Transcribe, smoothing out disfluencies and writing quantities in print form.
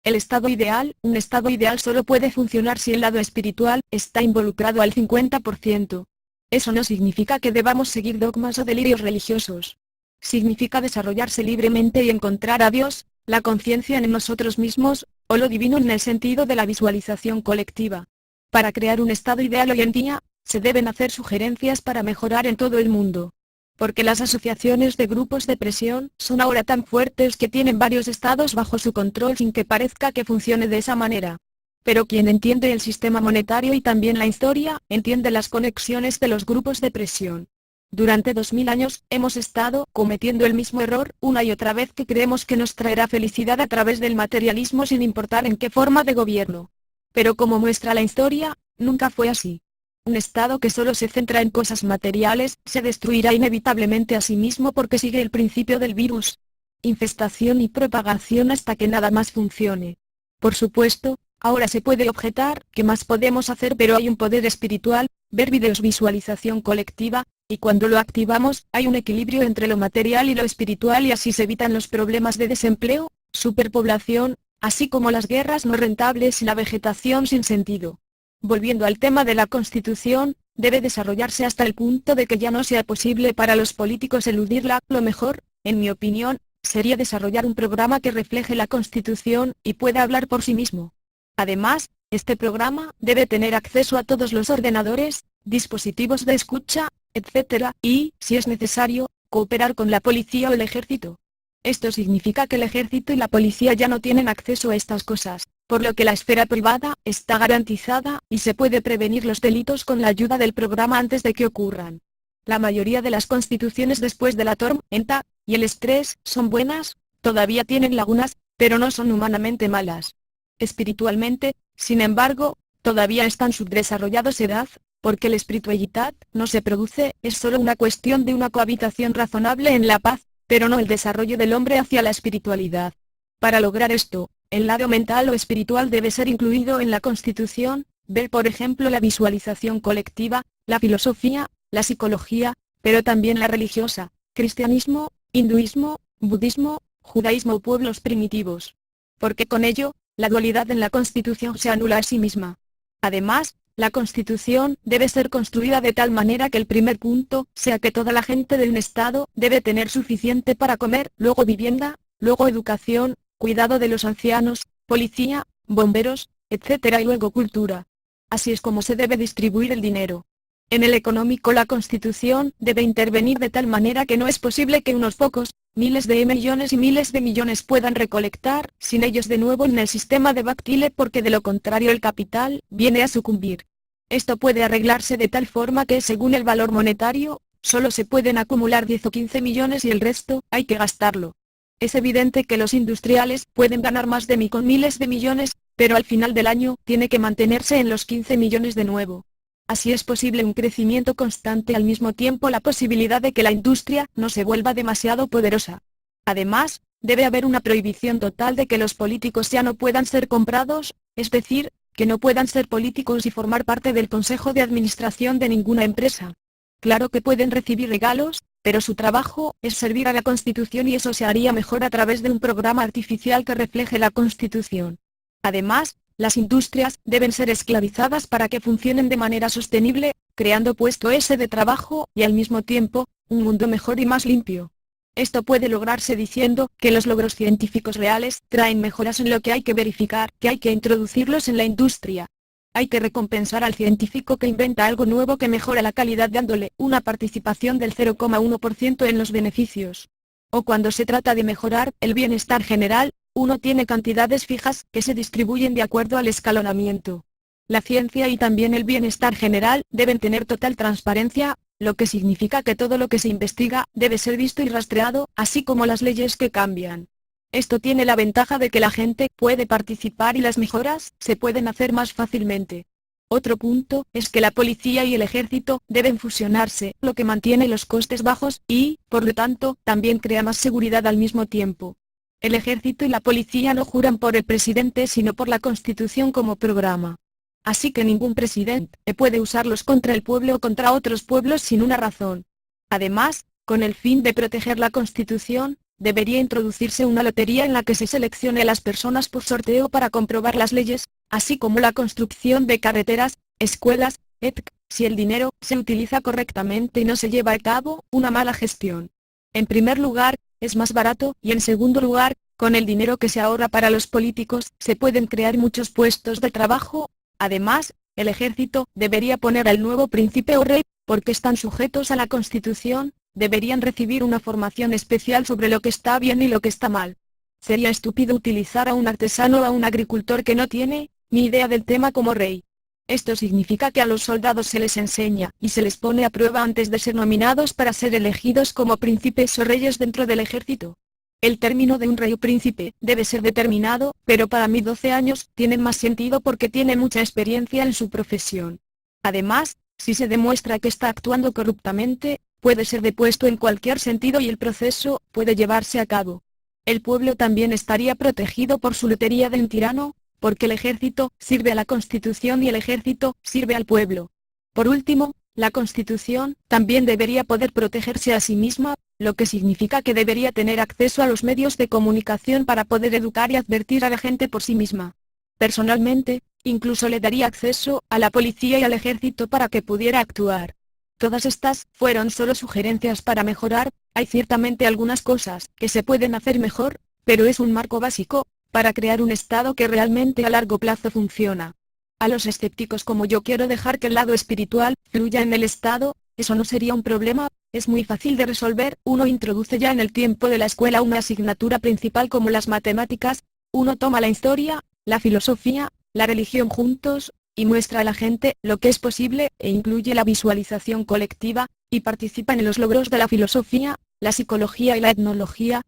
El estado ideal, un estado ideal solo puede funcionar si el lado espiritual está involucrado al 50%. Eso no significa que debamos seguir dogmas o delirios religiosos. Significa desarrollarse libremente y encontrar a Dios, la conciencia en nosotros mismos, o lo divino en el sentido de la visualización colectiva. Para crear un estado ideal hoy en día, se deben hacer sugerencias para mejorar en todo el mundo. Porque las asociaciones de grupos de presión son ahora tan fuertes que tienen varios estados bajo su control sin que parezca que funcione de esa manera. Pero quien entiende el sistema monetario y también la historia, entiende las conexiones de los grupos de presión. Durante 2000 años, hemos estado cometiendo el mismo error una y otra vez que creemos que nos traerá felicidad a través del materialismo sin importar en qué forma de gobierno. Pero como muestra la historia, nunca fue así. Un Estado que solo se centra en cosas materiales, se destruirá inevitablemente a sí mismo porque sigue el principio del virus. Infestación y propagación hasta que nada más funcione. Por supuesto, ahora se puede objetar, ¿qué más podemos hacer? Pero hay un poder espiritual, ver videos, visualización colectiva, y cuando lo activamos, hay un equilibrio entre lo material y lo espiritual y así se evitan los problemas de desempleo, superpoblación, así como las guerras no rentables y la vegetación sin sentido. Volviendo al tema de la Constitución, debe desarrollarse hasta el punto de que ya no sea posible para los políticos eludirla. Lo mejor, en mi opinión, sería desarrollar un programa que refleje la Constitución y pueda hablar por sí mismo. Además, este programa debe tener acceso a todos los ordenadores, dispositivos de escucha, etc., y, si es necesario, cooperar con la policía o el ejército. Esto significa que el ejército y la policía ya no tienen acceso a estas cosas, por lo que la esfera privada está garantizada y se puede prevenir los delitos con la ayuda del programa antes de que ocurran. La mayoría de las constituciones después de la tormenta y el estrés son buenas, todavía tienen lagunas, pero no son humanamente malas. Espiritualmente, sin embargo, todavía están subdesarrollados edad, porque la espiritualidad no se produce, es solo una cuestión de una cohabitación razonable en la paz, pero no el desarrollo del hombre hacia la espiritualidad. Para lograr esto, el lado mental o espiritual debe ser incluido en la Constitución, ver por ejemplo la visualización colectiva, la filosofía, la psicología, pero también la religiosa, cristianismo, hinduismo, budismo, judaísmo o pueblos primitivos. Porque con ello, la dualidad en la Constitución se anula a sí misma. Además, la Constitución debe ser construida de tal manera que el primer punto sea que toda la gente de un Estado debe tener suficiente para comer, luego vivienda, luego educación, cuidado de los ancianos, policía, bomberos, etc. y luego cultura. Así es como se debe distribuir el dinero. En el económico la Constitución debe intervenir de tal manera que no es posible que unos pocos, miles de millones y miles de millones puedan recolectar, sin ellos de nuevo en el sistema de Bactile porque de lo contrario el capital viene a sucumbir. Esto puede arreglarse de tal forma que según el valor monetario, solo se pueden acumular 10 o 15 millones y el resto hay que gastarlo. Es evidente que los industriales pueden ganar más de con miles de millones, pero al final del año tiene que mantenerse en los 15 millones de nuevo. Así es posible un crecimiento constante al mismo tiempo la posibilidad de que la industria no se vuelva demasiado poderosa. Además, debe haber una prohibición total de que los políticos ya no puedan ser comprados, es decir, que no puedan ser políticos y formar parte del consejo de administración de ninguna empresa. Claro que pueden recibir regalos, pero su trabajo es servir a la Constitución y eso se haría mejor a través de un programa artificial que refleje la Constitución. Además, las industrias deben ser esclavizadas para que funcionen de manera sostenible, creando puestos de trabajo y al mismo tiempo, un mundo mejor y más limpio. Esto puede lograrse diciendo que los logros científicos reales traen mejoras en lo que hay que verificar, que hay que introducirlos en la industria. Hay que recompensar al científico que inventa algo nuevo que mejora la calidad dándole una participación del 0,1% en los beneficios. O cuando se trata de mejorar el bienestar general, uno tiene cantidades fijas que se distribuyen de acuerdo al escalonamiento. La ciencia y también el bienestar general deben tener total transparencia, lo que significa que todo lo que se investiga debe ser visto y rastreado, así como las leyes que cambian. Esto tiene la ventaja de que la gente puede participar y las mejoras se pueden hacer más fácilmente. Otro punto es que la policía y el ejército deben fusionarse, lo que mantiene los costes bajos y, por lo tanto, también crea más seguridad al mismo tiempo. El ejército y la policía no juran por el presidente sino por la Constitución como programa. Así que ningún presidente puede usarlos contra el pueblo o contra otros pueblos sin una razón. Además, con el fin de proteger la Constitución, debería introducirse una lotería en la que se seleccione a las personas por sorteo para comprobar las leyes, así como la construcción de carreteras, escuelas, etc., si el dinero se utiliza correctamente y no se lleva a cabo una mala gestión. En primer lugar, es más barato, y en segundo lugar, con el dinero que se ahorra para los políticos, se pueden crear muchos puestos de trabajo. Además, el ejército debería poner al nuevo príncipe o rey, porque están sujetos a la Constitución, deberían recibir una formación especial sobre lo que está bien y lo que está mal. Sería estúpido utilizar a un artesano o a un agricultor que no tiene ni idea del tema como rey. Esto significa que a los soldados se les enseña y se les pone a prueba antes de ser nominados para ser elegidos como príncipes o reyes dentro del ejército. El término de un rey o príncipe debe ser determinado, pero para mí 12 años tienen más sentido porque tiene mucha experiencia en su profesión. Además, si se demuestra que está actuando corruptamente, puede ser depuesto en cualquier sentido y el proceso puede llevarse a cabo. El pueblo también estaría protegido por su lotería de un tirano, porque el ejército sirve a la Constitución y el ejército sirve al pueblo. Por último, la Constitución también debería poder protegerse a sí misma, lo que significa que debería tener acceso a los medios de comunicación para poder educar y advertir a la gente por sí misma. Personalmente, incluso le daría acceso a la policía y al ejército para que pudiera actuar. Todas estas fueron solo sugerencias para mejorar, hay ciertamente algunas cosas que se pueden hacer mejor, pero es un marco básico para crear un Estado que realmente a largo plazo funciona. A los escépticos como yo quiero dejar que el lado espiritual fluya en el Estado, eso no sería un problema, es muy fácil de resolver, uno introduce ya en el tiempo de la escuela una asignatura principal como las matemáticas, uno toma la historia, la filosofía, la religión juntos, y muestra a la gente lo que es posible, e incluye la visualización colectiva, y participan en los logros de la filosofía, la psicología y la etnología,